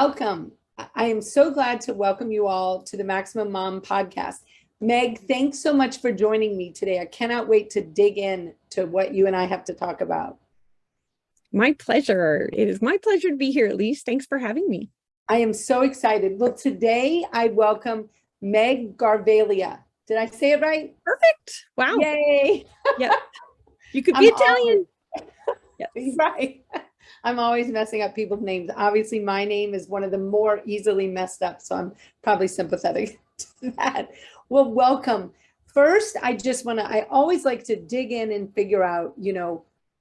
Welcome. I am so glad to welcome you all to the Maximum Mom podcast. Meg, thanks so much for joining me today. I cannot wait to dig in to what you and I have to talk about. My pleasure. It is my pleasure to be here, Elise. Thanks for having me. I am so excited. Well, today I welcome Meg Garavaglia. Did I say it right? Perfect. Wow. Yay. Yep. You could be Italian. Yes. Right. I'm always messing up people's names. Obviously, my name is one of the more easily messed up, so I'm probably sympathetic to that. Well, welcome. First, I always like to dig in and figure out,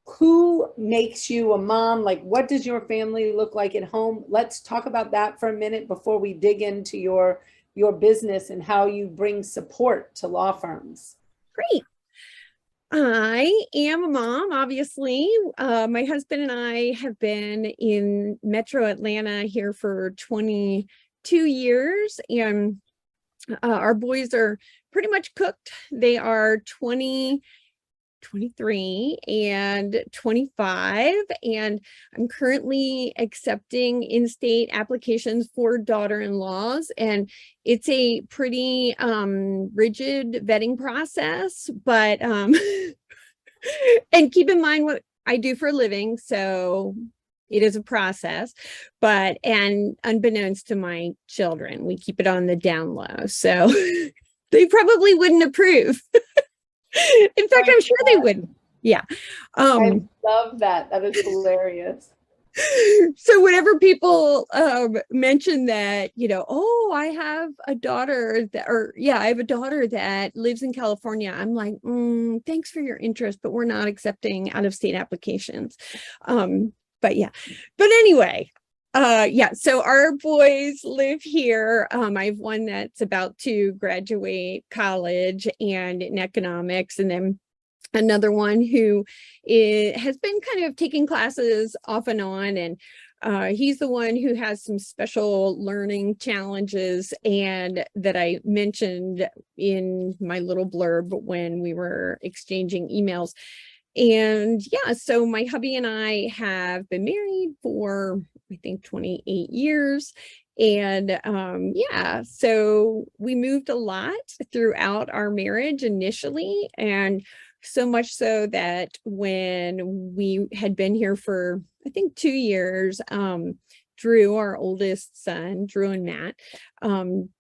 who makes you a mom? Like, what does your family look like at home? Let's talk about that for a minute before we dig into your business and how you bring support to law firms. Great. I am a mom, obviously. My husband and I have been in Metro Atlanta here for 22 years, and our boys are pretty much cooked. They are 20, 23 and 25, and I'm currently accepting in-state applications for daughter-in-laws, and it's a pretty rigid vetting process, but and keep in mind what I do for a living, so it is a process, and unbeknownst to my children, we keep it on the down low, so they probably wouldn't approve. In fact, I'm sure they wouldn't. Yeah. I love that. That is hilarious. So whenever people mention that, oh, I have a daughter I have a daughter that lives in California, I'm like, thanks for your interest, but we're not accepting out-of-state applications. But anyway, so our boys live here. I have one that's about to graduate college and in economics, and then another one who has been kind of taking classes off and on, and he's the one who has some special learning challenges, and that I mentioned in my little blurb when we were exchanging emails. And so my hubby and I have been married for, I think, 28 years. And so we moved a lot throughout our marriage initially. And so much so that when we had been here for, I think, 2 years, Drew, our oldest son, Drew and Matt,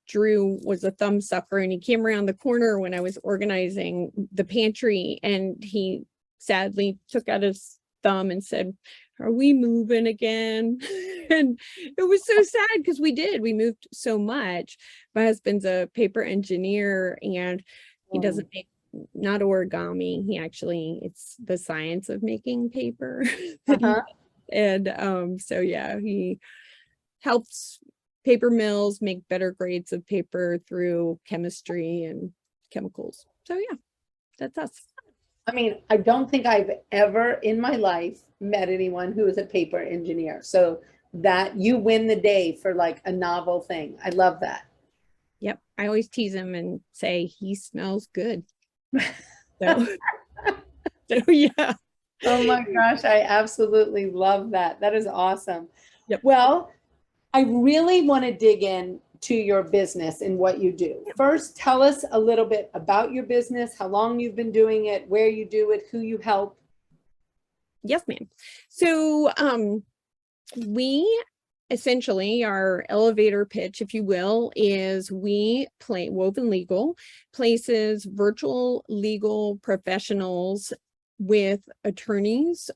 Drew was a thumb sucker, and he came around the corner when I was organizing the pantry, and he sadly took out his thumb and said, "Are we moving again?" And it was so sad because we moved so much. My husband's a paper engineer, and he doesn't make, not origami. It's the science of making paper. And he helps paper mills make better grades of paper through chemistry and chemicals. So that's us. I mean, I don't think I've ever in my life met anyone who is a paper engineer. So that you win the day for like a novel thing. I love that. Yep. I always tease him and say he smells good. So yeah. Oh my gosh, I absolutely love that. That is awesome. Yep. Well, I really want to dig in to your business and what you do. First, tell us a little bit about your business, how long you've been doing it, where you do it, who you help. Yes, ma'am. So we essentially, our elevator pitch, if you will, is Woven Legal places virtual legal professionals with attorneys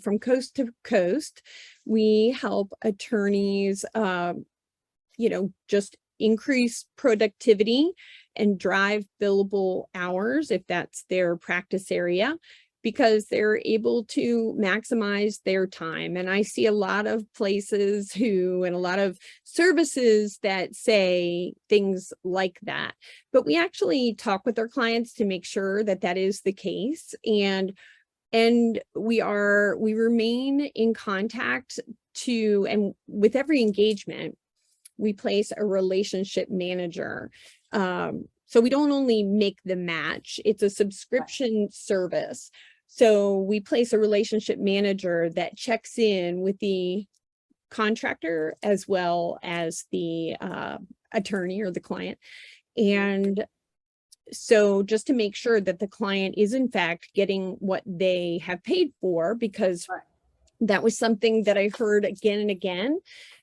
from coast to coast. We help attorneys just increase productivity and drive billable hours if that's their practice area, because they're able to maximize their time. And I see a lot of places and a lot of services that say things like that, but we actually talk with our clients to make sure that that is the case. And we remain in contact and with every engagement, we place a relationship manager. So we don't only make the match, it's a subscription service. So we place a relationship manager that checks in with the contractor as well as the attorney or the client. And so just to make sure that the client is in fact getting what they have paid for, because that was something that I heard again and again,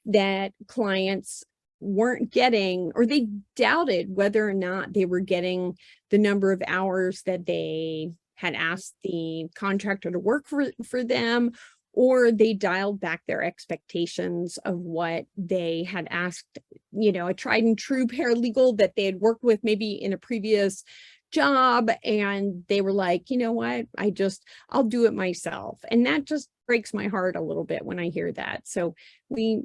that clients weren't getting, or they doubted whether or not they were getting the number of hours that they had asked the contractor to work for them, or they dialed back their expectations of what they had asked, a tried and true paralegal that they had worked with maybe in a previous job, and they were like, you know what, I'll do it myself. And that just breaks my heart a little bit when I hear that. So we,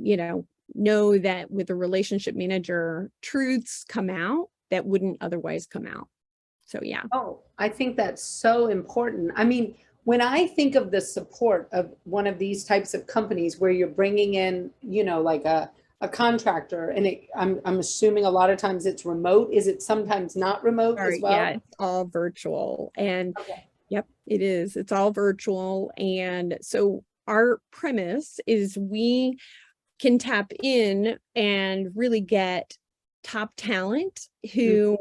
know that with a relationship manager, truths come out that wouldn't otherwise come out. So yeah. Oh, I think that's so important. I mean, when I think of the support of one of these types of companies where you're bringing in, like a contractor, and I'm assuming a lot of times it's remote. Is it sometimes not remote as well? Yeah, it's all virtual. And yep, it is. It's all virtual. And so our premise is we can tap in and really get top talent who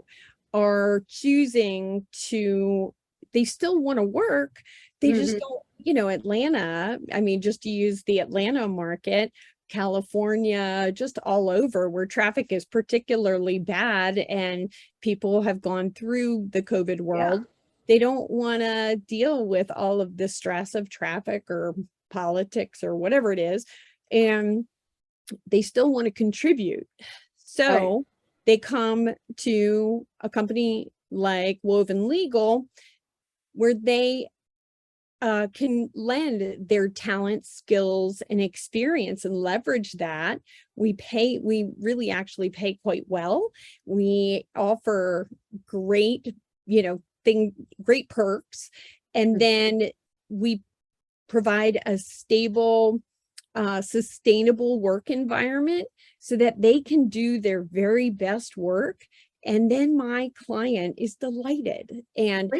are choosing to, they still want to work. They just don't, Atlanta, I mean, just to use the Atlanta market, California, just all over where traffic is particularly bad and people have gone through the COVID world. They don't want to deal with all of the stress of traffic or politics or whatever it is. And they still want to contribute. So they come to a company like Woven Legal, where they can lend their talent, skills, and experience and leverage that. We really actually pay quite well. We offer great, great perks. And then we provide a stable, sustainable work environment so that they can do their very best work. And then my client is delighted. And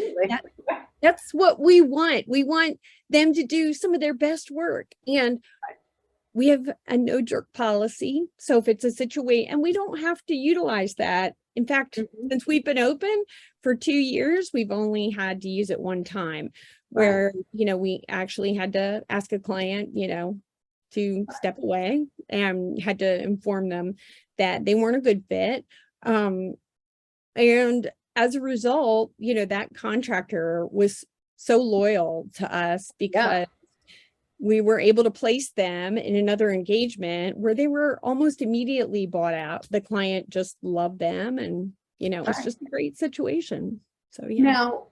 that's what we want. We want them to do some of their best work. And we have a no jerk policy. So if it's a situation, and we don't have to utilize that. In fact, since we've been open for 2 years, we've only had to use it one time where, we actually had to ask a client, to step away and had to inform them that they weren't a good fit. And as a result, that contractor was so loyal to us because we were able to place them in another engagement where they were almost immediately bought out. The client just loved them, and it's just a great situation. So yeah. Now,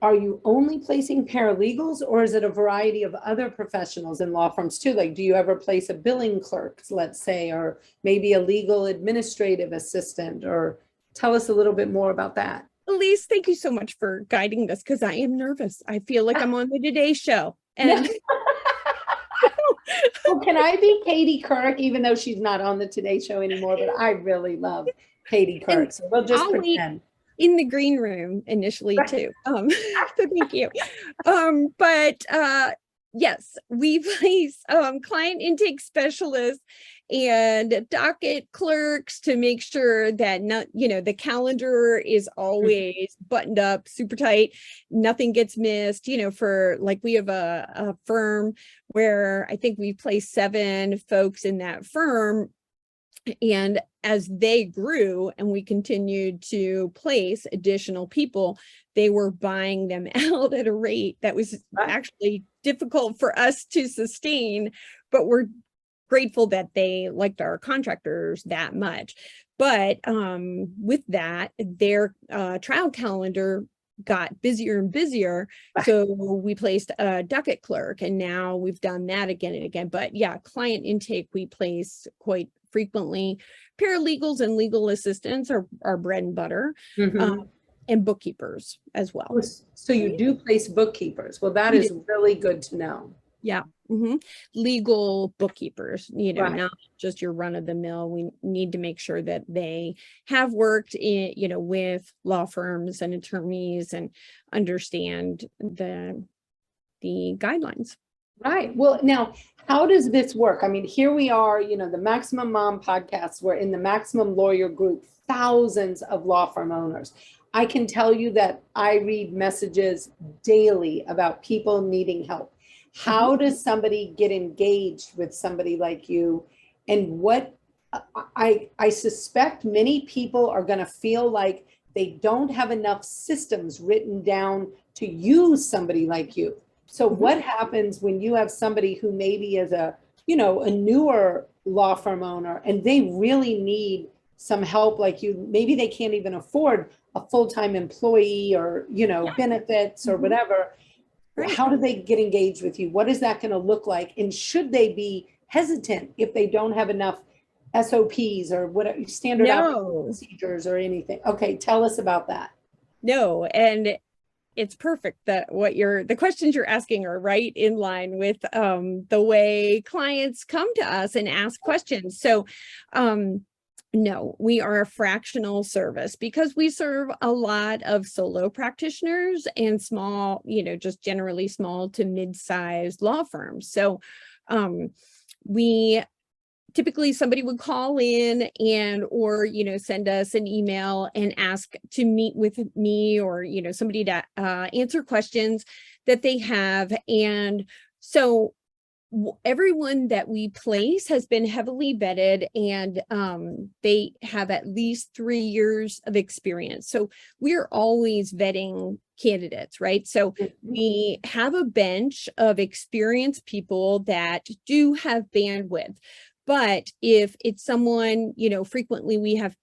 are you only placing paralegals, or is it a variety of other professionals in law firms too? Like, do you ever place a billing clerk, let's say, or maybe a legal administrative assistant? Or tell us a little bit more about that. Elise, thank you so much for guiding this, because I am nervous. I feel like I'm on the Today Show. And well, can I be Katie Couric, even though she's not on the Today Show anymore? But I really love Katie Couric, so we'll just pretend. In the green room initially too. So thank you. But yes, we place client intake specialists and docket clerks to make sure that the calendar is always buttoned up super tight, nothing gets missed. For like, we have a firm where I think we placed 7 folks in that firm. And as they grew and we continued to place additional people, they were buying them out at a rate that was actually difficult for us to sustain, but we're grateful that they liked our contractors that much. But with that, their trial calendar got busier and busier. So we placed a docket clerk, and now we've done that again and again. But yeah, client intake, we place quite frequently. Paralegals and legal assistants are our bread and butter, and bookkeepers as well. So you do place bookkeepers. Well, that is really good to know. Yeah. Legal bookkeepers, not just your run of the mill. We need to make sure that they have worked in, with law firms and attorneys and understand the guidelines. Right. Well, now, how does this work? I mean, here we are, the Maximum Mom podcast. We're in the Maximum Lawyer group, thousands of law firm owners. I can tell you that I read messages daily about people needing help. Mhm. How does somebody get engaged with somebody like you? And what I suspect many people are going to feel like they don't have enough systems written down to use somebody like you. So Mhm. what happens when you have somebody who maybe is a newer law firm owner and they really need some help like you, maybe they can't even afford a full-time employee or, Yeah. benefits or Mhm. whatever. Right. How do they get engaged with you? What is that going to look like? And should they be hesitant if they don't have enough SOPs or whatever standard operating No, procedures or anything? Okay, tell us about that. no. And it's perfect that the questions you're asking are right in line with the way clients come to us and ask questions. So no, we are a fractional service because we serve a lot of solo practitioners and small, just generally small to mid-sized law firms. So we typically somebody would call in and or send us an email and ask to meet with me or somebody to answer questions that they have. And so everyone that we place has been heavily vetted and they have at least 3 years of experience. So we're always vetting candidates, right? So we have a bench of experienced people that do have bandwidth. But if it's someone, frequently we have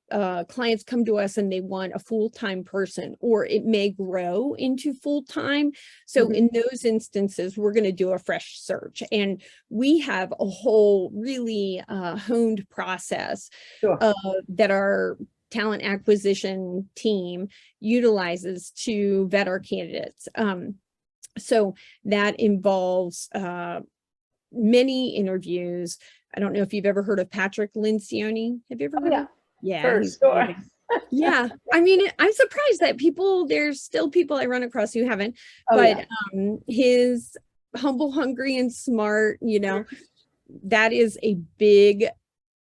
clients come to us and they want a full-time person, or it may grow into full-time. So Mhm. in those instances, we're going to do a fresh search. And we have a whole really honed process Sure. that our talent acquisition team utilizes to vet our candidates. So that involves many interviews. I don't know if you've ever heard of Patrick Lencioni. Have you ever Oh heard of yeah, him? Yeah, for he's sure. amazing. Yeah, I mean, I'm surprised that there's still people I run across who haven't, Oh but yeah. his humble, hungry, and smart, that is a big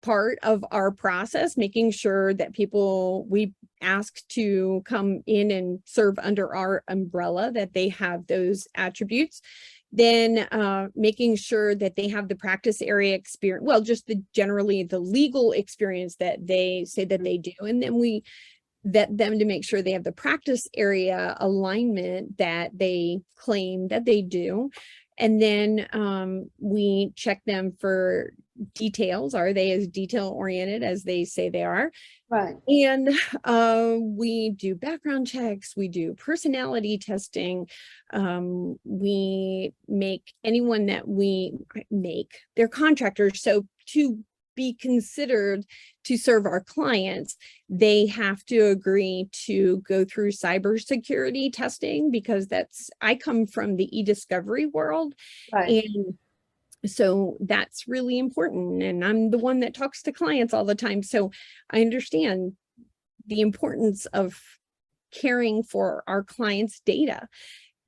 part of our process, making sure that people we ask to come in and serve under our umbrella, that they have those attributes. Then making sure that they have the practice area experience, well, just generally the legal experience that they say that they do. And then we vet them to make sure they have the practice area alignment that they claim that they do. And then we check them for details. Are they as detail oriented as they say they are? Right. And we do background checks, we do personality testing. We make anyone that we make, they're contractors. So to be considered to serve our clients, they have to agree to go through cybersecurity testing, because I come from the e-discovery world. Right. And so that's really important. And I'm the one that talks to clients all the time. So I understand the importance of caring for our clients' data.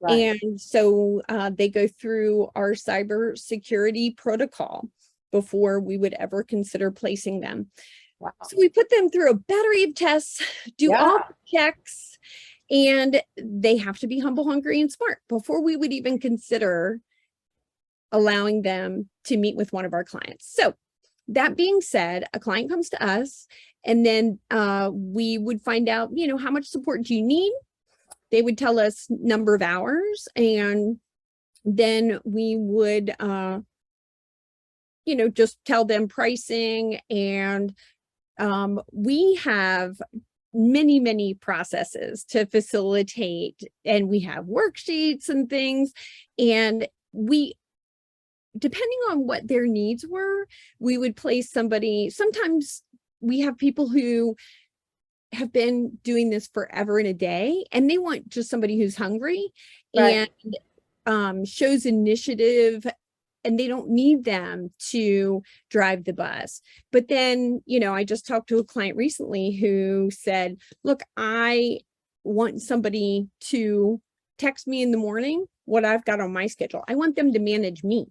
Right. And so they go through our cybersecurity protocol before we would ever consider placing them. Wow. So we put them through a battery of tests, do Yeah. all the checks, and they have to be humble, hungry, and smart before we would even consider allowing them to meet with one of our clients. So that being said, a client comes to us and then we would find out, how much support do you need? They would tell us number of hours, and then we would, just tell them pricing. And we have many, many processes to facilitate, and we have worksheets and things. And depending on what their needs were, we would place somebody. Sometimes we have people who have been doing this forever and a day, and they want just somebody who's hungry Right. and shows initiative, and they don't need them to drive the bus. But then, I just talked to a client recently who said, look, I want somebody to text me in the morning what I've got on my schedule. I want them to manage me.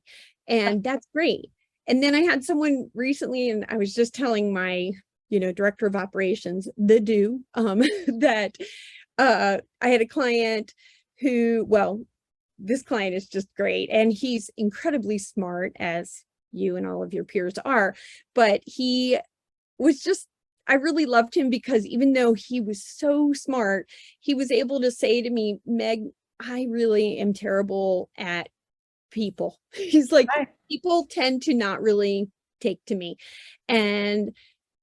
And that's great. And then I had someone recently, and I was just telling my, director of operations, that I had a client who, well, this client is just great. And he's incredibly smart, as you and all of your peers are, but he was just, I really loved him because even though he was so smart, he was able to say to me, Meg, I really am terrible at people. He's like, people tend to not really take to me. And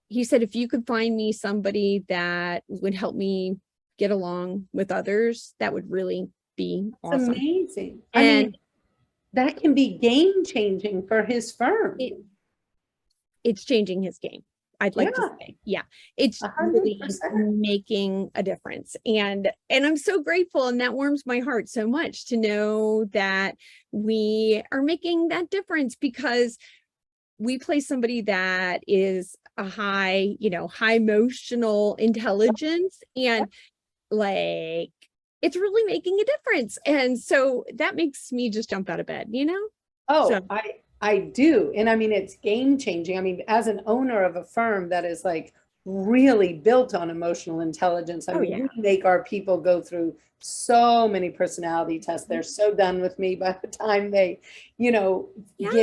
he said, if you could find me somebody that would help me get along with others, that would really be awesome. Amazing. And I mean, that can be game changing for his firm. It's changing his game. I'd like to say, yeah, it's 100%. really making a difference. And I'm so grateful, and that warms my heart so much to know that we are making that difference, because we play somebody that is a high emotional intelligence, and like, it's really making a difference. And so that makes me just jump out of bed, Oh, So, I do. And I mean, it's game changing. I mean, as an owner of a firm that is like really built on emotional intelligence, I mean, we make our people go through so many personality tests. They're so done with me by the time they, get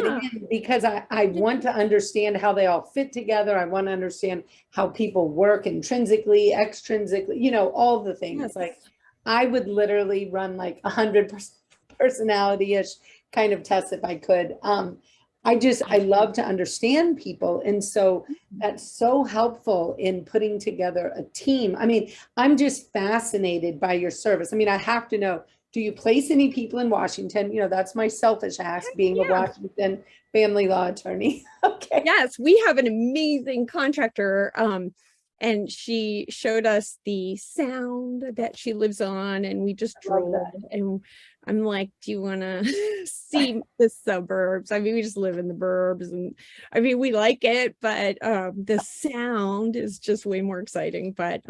in, because I want to understand how they all fit together. I want to understand how people work intrinsically, extrinsically, all the things. Like, I would literally run like 100% personality-ish kind of tests if I could. I love to understand people. And so that's so helpful in putting together a team. I mean, I'm just fascinated by your service. I mean, I have to know, do you place any people in Washington? That's my selfish ask, being a Washington family law attorney. Okay. Yes, we have an amazing contractor. And she showed us the sound that she lives on, and we just drove, and I'm like, do you want to see the suburbs? I mean, we just live in the burbs, and I mean, we like it, but the sound is just way more exciting. But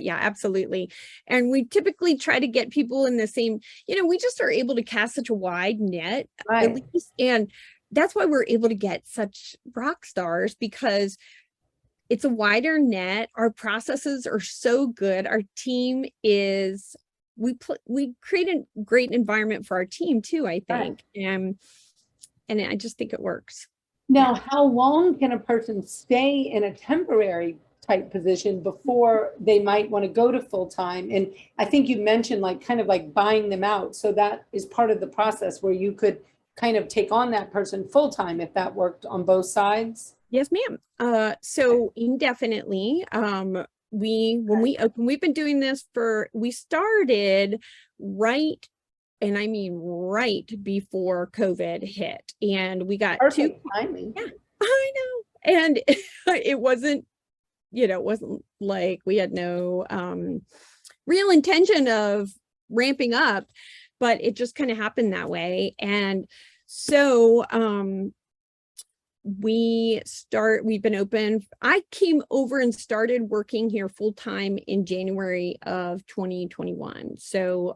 yeah, absolutely. And we typically try to get people in the same, we just are able to cast such a wide net, at least. And that's why we're able to get such rock stars, because it's a wider net. Our processes are so good. Our team is, we create a great environment for our team too, I think. And I just think it works. Now, how long can a person stay in a temporary type position before they might want to go to full time? And I think you mentioned kind of like buying them out. So that is part of the process where you could kind of take on that person full time if that worked on both sides. Yes, ma'am. So indefinitely, when we open, we've been doing this we started right, and I mean right before COVID hit, and we got perfect timing. Yeah, I know. And it wasn't like we had no real intention of ramping up, but it just kind of happened that way. And so we've been open. I came over and started working here full time in January of 2021. So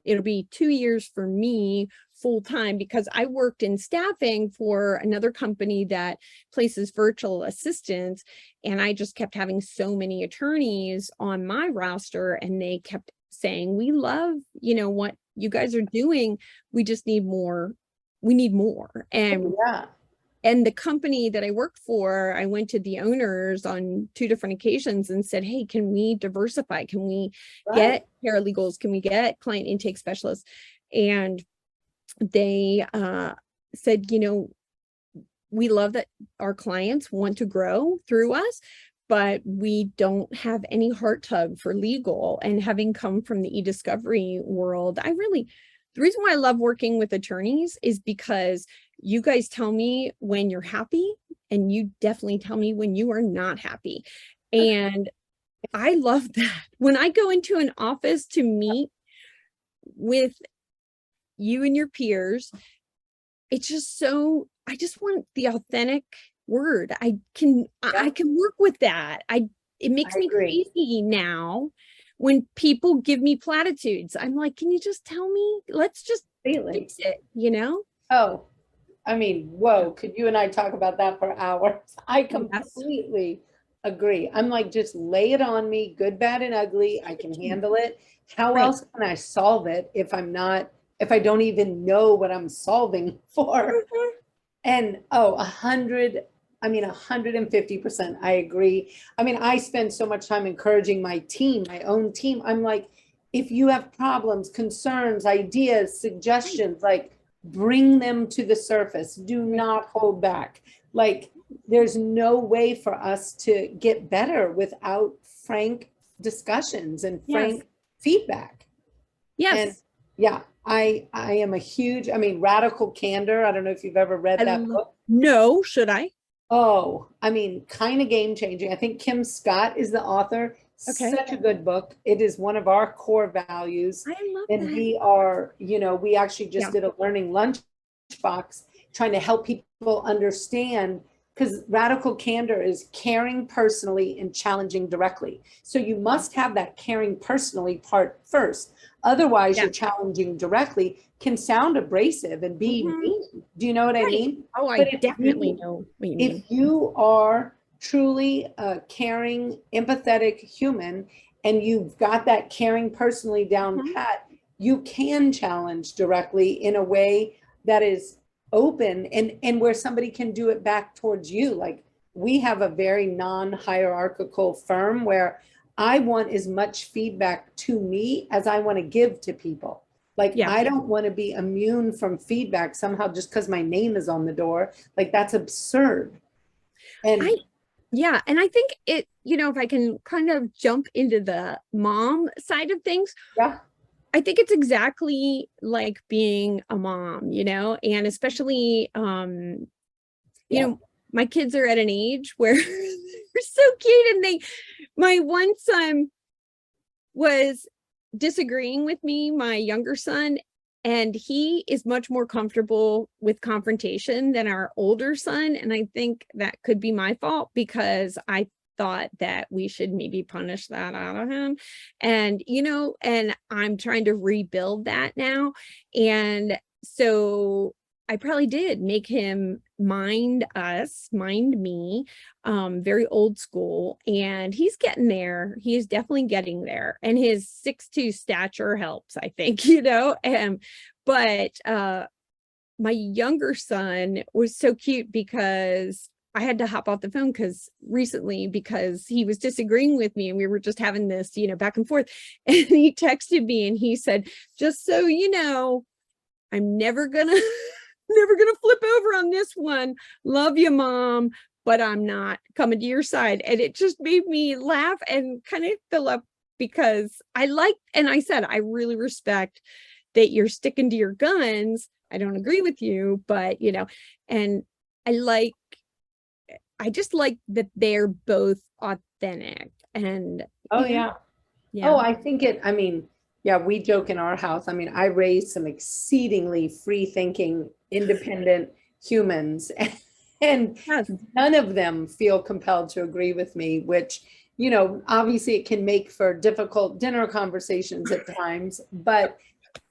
it'll be 2 years for me full time, because I worked in staffing for another company that places virtual assistants, and I just kept having so many attorneys on my roster, and they kept saying, we love what you guys are doing, we just need more. We need more. And the company that I worked for, I went to the owners on 2 different occasions and said, hey, can we diversify? Can we get paralegals? Can we get client intake specialists? And they said, we love that our clients want to grow through us, but we don't have any heart tug for legal. And having come from the e-discovery world, the reason why I love working with attorneys is because you guys tell me when you're happy, and you definitely tell me when you are not happy. And I love that. When I go into an office to meet with you and your peers, it's just I just want the authentic word. I can work with that. It makes me crazy now when people give me platitudes, I'm like, can you just tell me? Let's just Completely. fix it, you know? Oh, I mean, whoa, could you and I talk about that for hours? I Yes. completely agree. I'm like, just lay it on me, good, bad, and ugly. I can handle it. How Right. else can I solve it if I don't even know what I'm solving for? Mhm. And oh, 150%, I agree. I mean, I spend so much time encouraging my team, my own team. I'm like, if you have problems, concerns, ideas, suggestions, like bring them to the surface. Do Right. not hold back. Like, there's no way for us to get better without frank discussions and Yes. frank feedback. And Yes. yeah, I am a huge, I mean, Radical Candor. I don't know if you've ever read that book. No, should I? Oh, I mean, kind of game changing. I think Kim Scott is the author. Okay. Such a good book. It is one of our core values. I love And that. we are, we actually Yeah. just did a learning lunchbox trying to help people understand, because radical candor is caring personally and challenging directly. So you must have that caring personally part first. Otherwise, Yeah. your challenging directly can sound abrasive and be Mhm. mean. Do you know what I Right. mean? Oh, I But if definitely you know what you mean. if you are truly a caring, empathetic human and you've got that caring personally down Mhm. pat, you can challenge directly in a way that is open and where somebody can do it back towards you. Like, we have a very non-hierarchical firm where I want as much feedback to me as I want to give to people. Like, Yeah. I don't want to be immune from feedback somehow just because my name is on the door. Like, that's absurd. And Yeah. And I think it, if I can kind of jump into the mom side of things, yeah, I think it's exactly like being a mom, and especially, yeah, my kids are at an age where they're so cute, and my one son was disagreeing with me, my younger son, and he is much more comfortable with confrontation than our older son. And I think that could be my fault, because I thought that we should maybe punish that out of him. And, and I'm trying to rebuild that now. And so I probably did make him mind me, very old school, and he's getting there. He is definitely getting there, and his 6'2" stature helps, I think, but my younger son was so cute, because I had to hop off the phone because he was disagreeing with me, and we were just having this, back and forth. And he texted me and he said, just so you know, I'm never gonna flip over on this one. Love you, mom, but I'm not coming to your side. And it just made me laugh and kind of fill up, because and I said, I really respect that you're sticking to your guns. I don't agree with you, but and I just like that they're both authentic. And oh yeah. yeah. Oh, I mean, yeah, we joke in our house. I mean, I raised some exceedingly free thinking, independent humans, and Yes. none of them feel compelled to agree with me, which, obviously it can make for difficult dinner conversations at times, but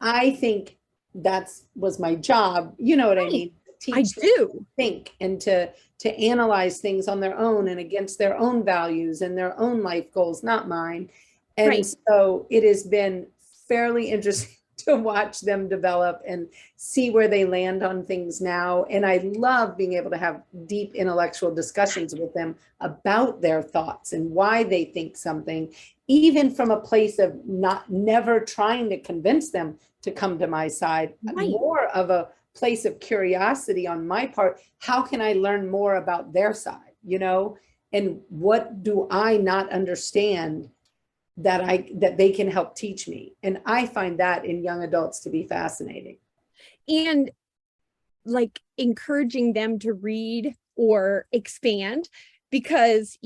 I think that's was my job. You know what I Right. mean? I Teach them to do. think and to analyze things on their own and against their own values and their own life goals, not mine. And Right. so it has been fairly interesting to watch them develop and see where they land on things now. And I love being able to have deep intellectual discussions with them about their thoughts and why they think something, even from a place of never trying to convince them to come to my side, Right. more of a place of curiosity on my part. How can I learn more about their side, and what do I not understand that they can help teach me? And I find that in young adults to be fascinating. And like encouraging them to read or expand, because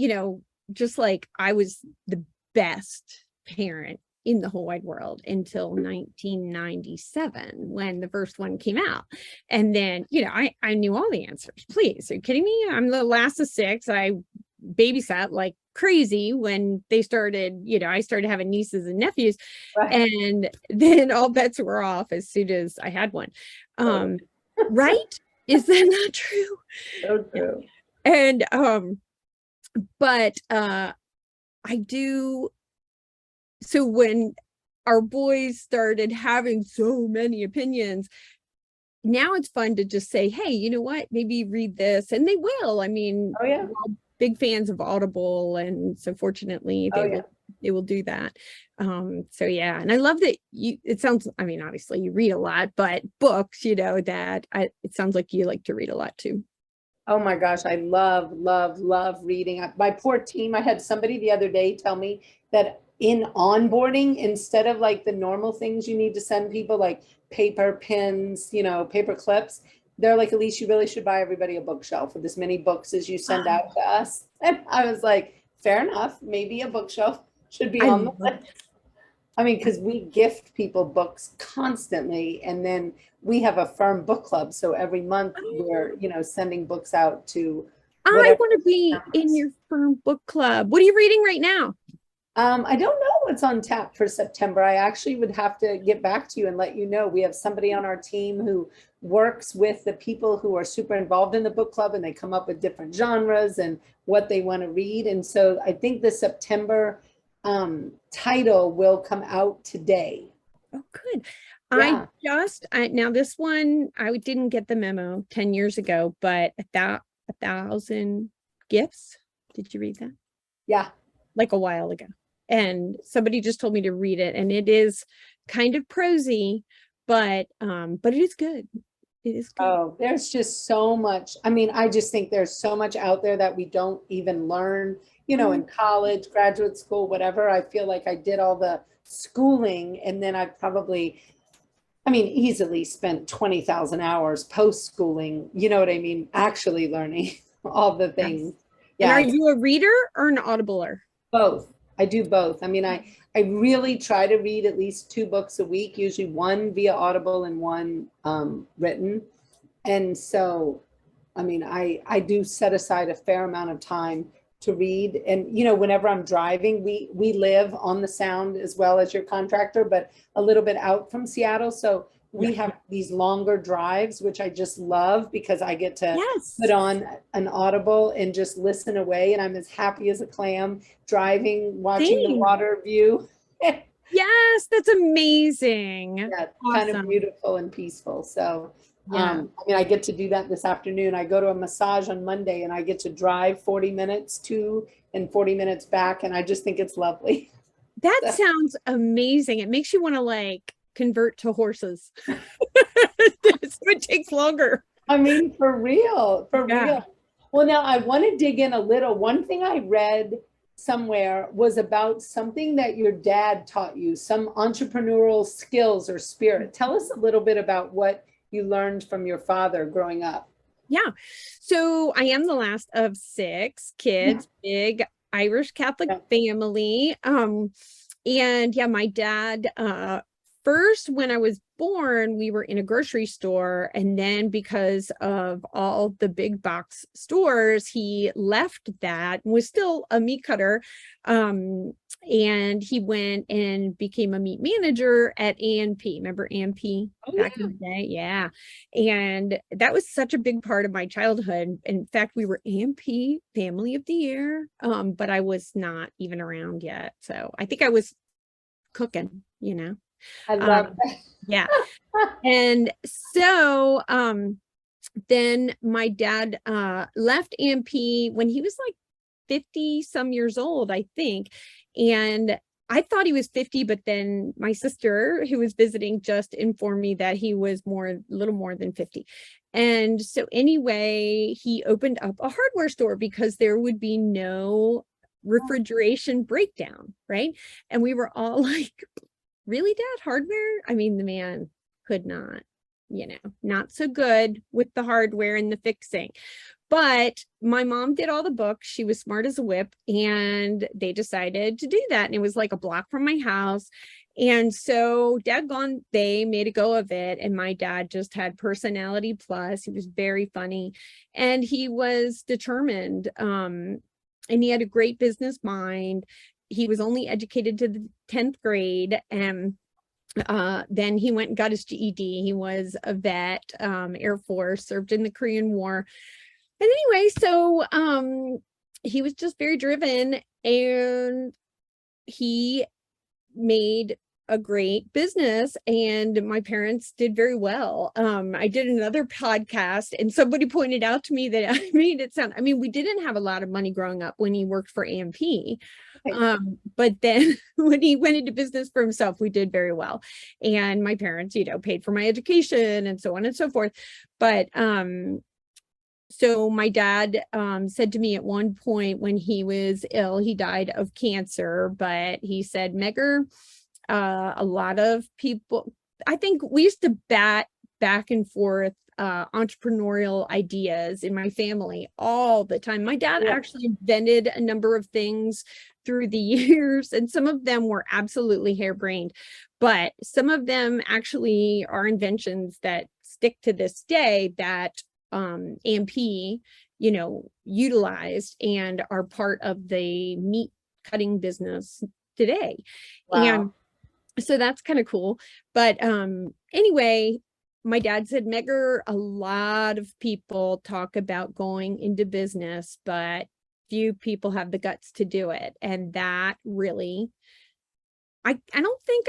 just like I was the best parent in the whole wide world until 1997, when the first one came out. And then I knew all the answers. Please, are you kidding me? I'm the last of six. I babysat like crazy when they started, I started having nieces and nephews, Right. and then all bets were off as soon as I had one. Right? Is that not true? So true. And but I do. So when our boys started having so many opinions, now it's fun to just say, hey, you know what, maybe read this, and they will. I mean, Oh yeah. we're all big fans of Audible, and so fortunately they will do that. So yeah, and I love that it sounds, I mean, obviously you read a lot, but books, it sounds like you like to read a lot too. Oh my gosh, I love, love, love reading. My poor team, I had somebody the other day tell me that in onboarding, instead of like the normal things you need to send people, like paper, pens, paper clips, they're like, Elise, you really should buy everybody a bookshelf with as many books as you send out to us. And I was like, fair enough, maybe a bookshelf should be on the list. I mean, because we gift people books constantly, and then we have a firm book club. So every month we're, sending books out to. I want to be in your firm book club. What are you reading right now? I don't know what's on tap for September. I actually would have to get back to you and let you know. We have somebody on our team who works with the people who are super involved in the book club, and they come up with different genres and what they want to read. And so I think the September title will come out today. Oh, good. Yeah. Now this one, I didn't get the memo 10 years ago, but 1,000 Gifts. Did you read that? Yeah. Like a while ago. And somebody just told me to read it, and it is kind of prosy, but it is good. It is good. Oh, there's just so much. I mean, I just think there's so much out there that we don't even learn, in college, graduate school, whatever. I feel like I did all the schooling, and then I probably, easily spent 20,000 hours post-schooling, you know what I mean? Actually learning all the things. Yeah. And are you a reader or an audibler? Both. I do both. I really try to read at least 2 books a week, usually one via Audible and one written. And so, I do set aside a fair amount of time to read. And, whenever I'm driving, we live on the Sound as well as your contractor, but a little bit out from Seattle. So we have these longer drives, which I just love because I get to put on an Audible and just listen away. And I'm as happy as a clam driving, watching the water view. Yes, that's amazing. Yeah, awesome. Kind of beautiful and peaceful. So, I get to do that this afternoon. I go to a massage on Monday, and I get to drive 40 minutes to and 40 minutes back. And I just think it's lovely. That sounds amazing. It makes you want to convert to horses. So it takes longer. For real. Well, now I want to dig in a little. One thing I read somewhere was about something that your dad taught you, some entrepreneurial skills or spirit. Tell us a little bit about what you learned from your father growing up. Yeah. So I am the last of 6 kids, big Irish Catholic family. And my dad, first, when I was born, we were in a grocery store, and then because of all the big box stores, he left that, was still a meat cutter, and he went and became a meat manager at A&P. Remember A&P back in the day? Yeah. And that was such a big part of my childhood. In fact, we were A&P Family of the Year, but I was not even around yet. So I think I was cooking, I love that. Yeah. And so then my dad left A&P when he was 50 some years old, I think. And I thought he was 50, but then my sister, who was visiting, just informed me that he was a little more than 50. And so anyway, he opened up a hardware store because there would be no refrigeration breakdown, right? And we were all like, really, Dad, hardware? The man could not, not so good with the hardware and the fixing. But my mom did all the books. She was smart as a whip, and they decided to do that. And it was like a block from my house. And so they made a go of it. And my dad just had personality plus. He was very funny, and he was determined. and he had a great business mind. He was only educated to the 10th grade, and then he went and got his GED. He was a vet, Air Force, served in the Korean War. And anyway, so he was just very driven, and he made a great business, and my parents did very well. I did another podcast, and somebody pointed out to me that I made it sound, I mean, we didn't have a lot of money growing up when he worked for AMP. But then when he went into business for himself, we did very well. And my parents, paid for my education and so on and so forth. But so my dad said to me at one point when he was ill, he died of cancer, but he said, Megger, a lot of people, I think we used to bat back and forth entrepreneurial ideas in my family all the time. My dad actually invented a number of things through the years, and some of them were absolutely harebrained, but some of them actually are inventions that stick to this day that AMP, utilized and are part of the meat cutting business today. Wow. And so that's kind of cool. But anyway, my dad said, Megger, a lot of people talk about going into business, but few people have the guts to do it. And that really, I don't think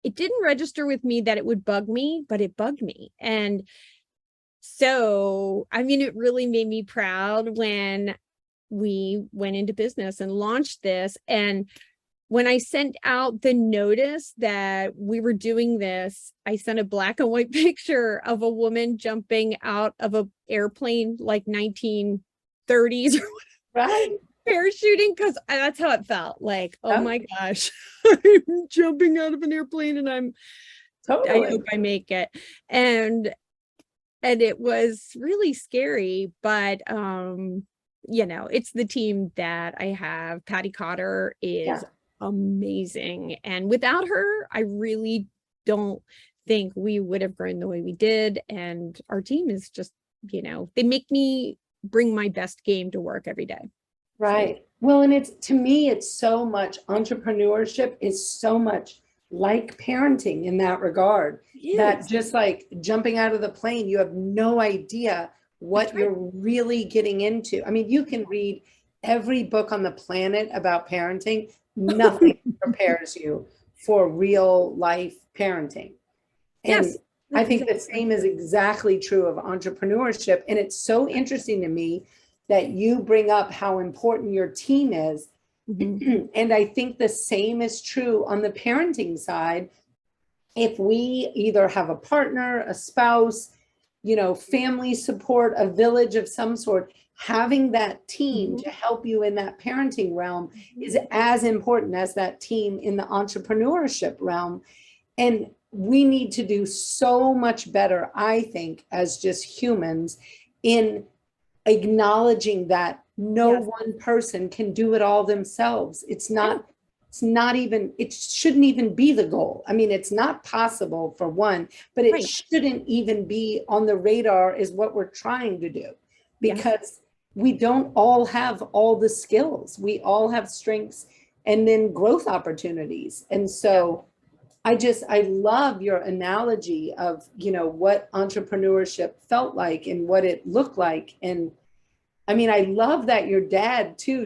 it didn't register with me that it would bug me, but it bugged me. And so, I mean, it really made me proud when we went into business and launched this. And when I sent out the notice that we were doing this, I sent a black and white picture of a woman jumping out of an airplane like 1930s or Right. parachuting, because that's how it felt. Like, oh my gosh, I'm jumping out of an airplane and I hope I make it. And it was really scary, but it's the team that I have. Patty Cotter is amazing. And without her, I really don't think we would have grown the way we did. And our team is just, they make me bring my best game to work every day. Right. Well, and to me, it's so much, entrepreneurship is so much like parenting in that regard, that just like jumping out of the plane, you have no idea what you're really getting into. I mean, you can read every book on the planet about parenting. Nothing prepares you for real life parenting. And I think the same is exactly true of entrepreneurship. And it's so interesting to me that you bring up how important your team is. And I think the same is true on the parenting side. If we either have a partner, a spouse, family support, a village of some sort, having that team to help you in that parenting realm is as important as that team in the entrepreneurship realm. And we need to do so much better, I think, as just humans, in acknowledging that no one person can do it all themselves. It shouldn't even be the goal. I mean, it's not possible for one, but it shouldn't even be on the radar is what we're trying to do, because we don't all have all the skills. We all have strengths and then growth opportunities. And so I love your analogy of, what entrepreneurship felt like and what it looked like. And I mean, I love that your dad too,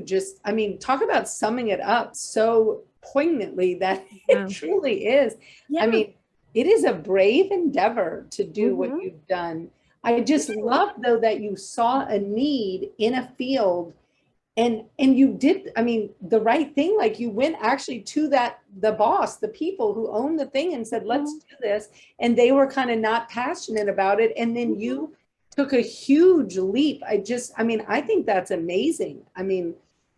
talk about summing it up so poignantly that it truly is. I mean, it is a brave endeavor to do what you've done. I just love though that you saw a need in a field and you did, the right thing. Like you went actually to the boss, the people who own the thing, and said, let's do this. And they were kind of not passionate about it. And then you took a huge leap. I think that's amazing. I mean,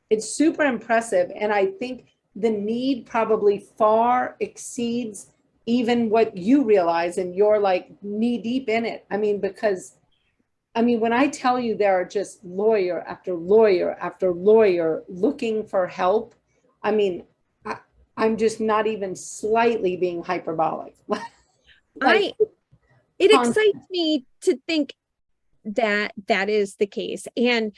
it's super impressive. And I think the need probably far exceeds even what you realize, and you're like knee deep in it. Because when I tell you there are just lawyer after lawyer after lawyer looking for help, I'm just not even slightly being hyperbolic. It excites me to think that is the case. And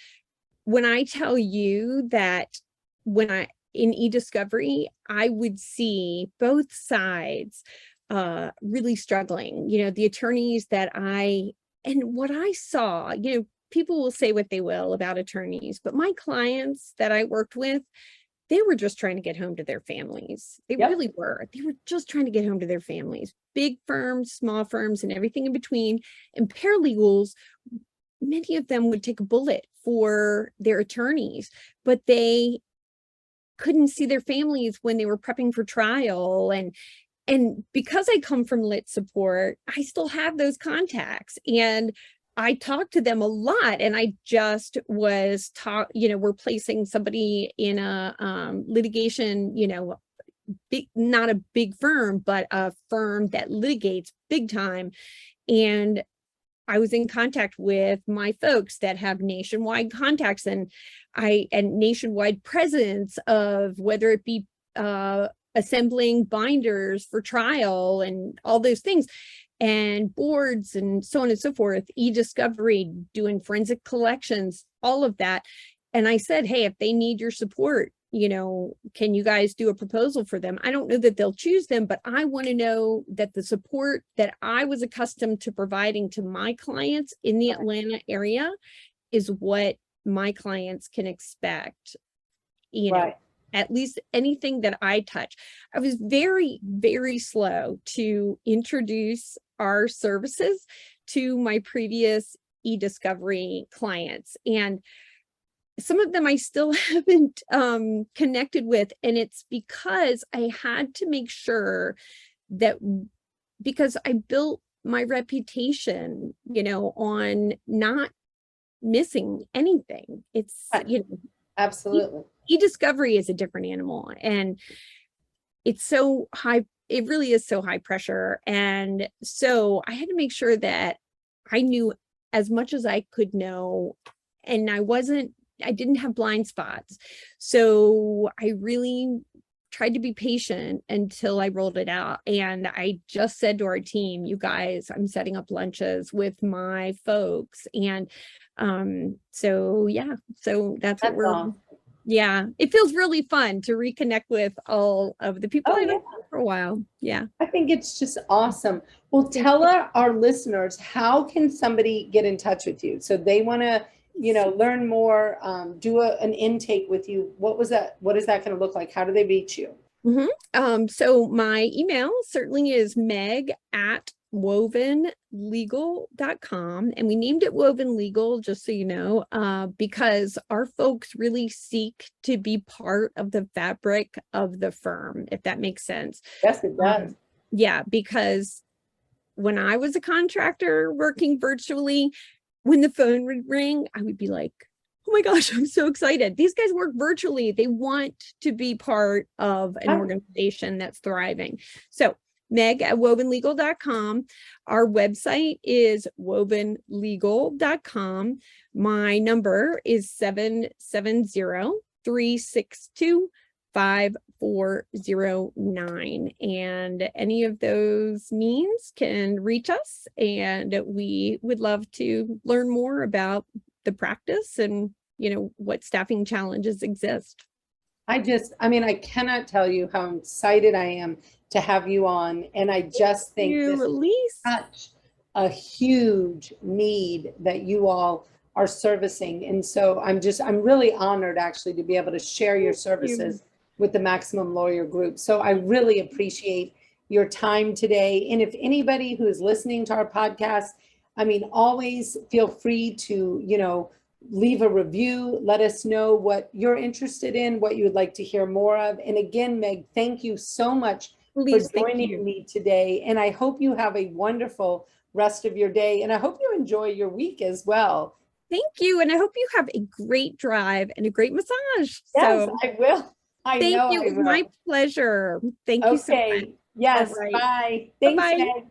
when I tell you that in e-discovery, I would see both sides really struggling, the attorneys and what I saw, people will say what they will about attorneys, but my clients that I worked with, they were just trying to get home to their families. They really were. They were just trying to get home to their families. Big firms, small firms, and everything in between. And paralegals, many of them would take a bullet for their attorneys, but they couldn't see their families when they were prepping for trial. And because I come from lit support, I still have those contacts, and I talk to them a lot. And I just was we're placing somebody in a litigation, not a big firm, but a firm that litigates big time. And I was in contact with my folks that have nationwide contacts and nationwide presence of whether it be assembling binders for trial and all those things, and boards and so on and so forth, e-discovery, doing forensic collections, all of that. And I said, hey, if they need your support, can you guys do a proposal for them? I don't know that they'll choose them, but I want to know that the support that I was accustomed to providing to my clients in the Atlanta area is what my clients can expect, at least anything that I touch. I was very, very slow to introduce our services to my previous e-discovery clients. And some of them I still haven't connected with. And it's because I had to make sure that, because I built my reputation, on not missing anything. It's, absolutely. E-discovery is a different animal, and it's so high. It really is so high pressure. And so I had to make sure that I knew as much as I could know, and I didn't have blind spots. So I really tried to be patient until I rolled it out. And I just said to our team, you guys, I'm setting up lunches with my folks. And so that's what we're awesome. Yeah, it feels really fun to reconnect with all of the people I've known for a while. Yeah. I think it's just awesome. Well, tell our listeners, how can somebody get in touch with you? So they want to, learn more, do an intake with you. What is that going to look like? How do they reach you? So my email certainly is meg@wovenlegal.com. And we named it Woven Legal, just so you know, because our folks really seek to be part of the fabric of the firm, if that makes sense. Yes, it does. Yeah, because when I was a contractor working virtually, when the phone would ring, I would be like, oh my gosh, I'm so excited. These guys work virtually. They want to be part of an organization that's thriving. So meg@wovenlegal.com. Our website is wovenlegal.com. My number is 770-362-5409. And any of those means can reach us. And we would love to learn more about the practice and, what staffing challenges exist. I cannot tell you how excited I am to have you on. And I just think this is such a huge need that you all are servicing. And so I'm really honored actually to be able to share your services with the Maximum Lawyer Group. So I really appreciate your time today. And if anybody who is listening to our podcast, always feel free to, leave a review. Let us know what you're interested in, what you would like to hear more of. And again, Meg, thank you so much for joining me today. And I hope you have a wonderful rest of your day. And I hope you enjoy your week as well. Thank you. And I hope you have a great drive and a great massage. Yes, I will. Thank you. It was my pleasure. Thank you so much. Yes. Bye. Thanks, Meg.